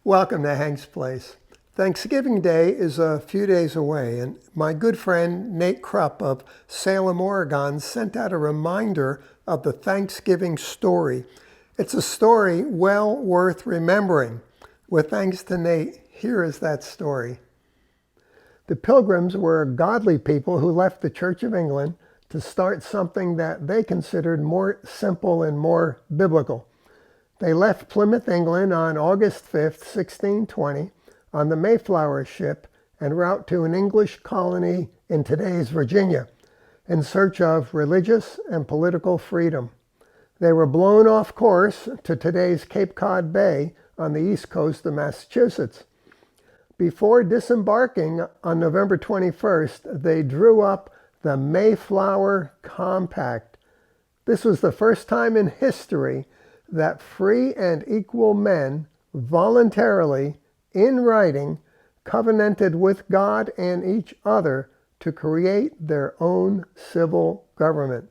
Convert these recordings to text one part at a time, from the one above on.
Welcome to Hank's Place. Thanksgiving Day is a few days away, and my good friend Nate Krupp of Salem, Oregon sent out a reminder of the Thanksgiving story. It's a story well worth remembering. With thanks to Nate, here is that story. The Pilgrims were godly people who left the Church of England to start something that they considered more simple and more biblical. They left Plymouth, England on August 5th, 1620, on the Mayflower ship en route to an English colony in today's Virginia, in search of religious and political freedom. They were blown off course to today's Cape Cod Bay on the east coast of Massachusetts. Before disembarking on November 21st, they drew up the Mayflower Compact. This was the first time in history that free and equal men voluntarily, in writing, covenanted with God and each other to create their own civil government.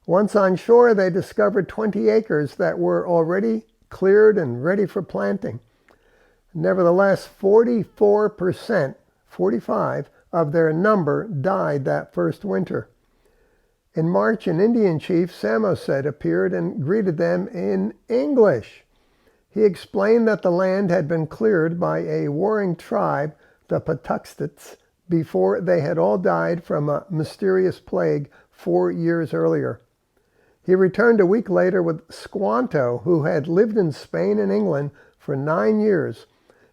Once on shore, they discovered 20 acres that were already cleared and ready for planting. Nevertheless, 45% of their number died that first winter. In March, an Indian chief, Samoset, appeared and greeted them in English. He explained that the land had been cleared by a warring tribe, the Patuxets, before they had all died from a mysterious plague 4 years earlier. He returned a week later with Squanto, who had lived in Spain and England for 9 years,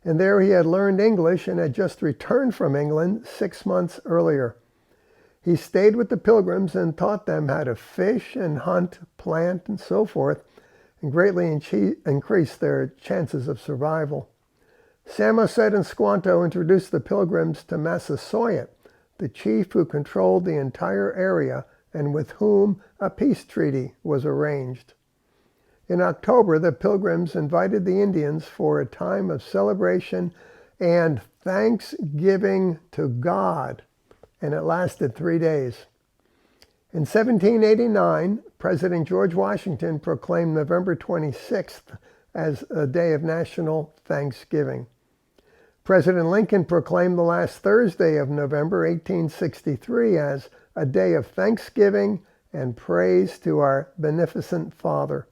and there he had learned English and had just returned from England 6 months earlier. He stayed with the Pilgrims and taught them how to fish and hunt, plant, and so forth, and greatly increased their chances of survival. Samoset and Squanto introduced the Pilgrims to Massasoit, the chief who controlled the entire area and with whom a peace treaty was arranged. In October, the Pilgrims invited the Indians for a time of celebration and thanksgiving to God, and it lasted 3 days. In 1789, President George Washington proclaimed November 26th as a day of national thanksgiving. President Lincoln proclaimed the last Thursday of November 1863 as a day of thanksgiving and praise to our beneficent Father.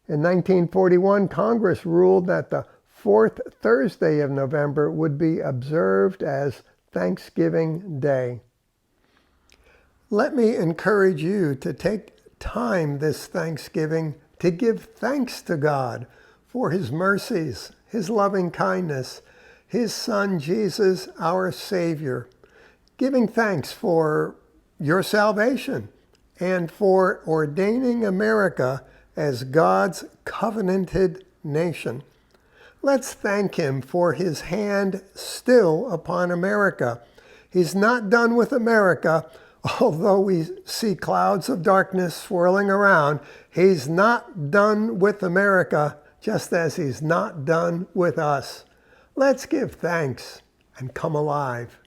In 1941, Congress ruled that the fourth Thursday of November would be observed as Thanksgiving Day. Let me encourage you to take time this Thanksgiving to give thanks to God for His mercies, His loving kindness, His Son Jesus, our Savior, giving thanks for your salvation and for ordaining America as God's covenanted nation. Let's thank Him for His hand still upon America. He's not done with America, although we see clouds of darkness swirling around. He's not done with America, just as He's not done with us. Let's give thanks and come alive.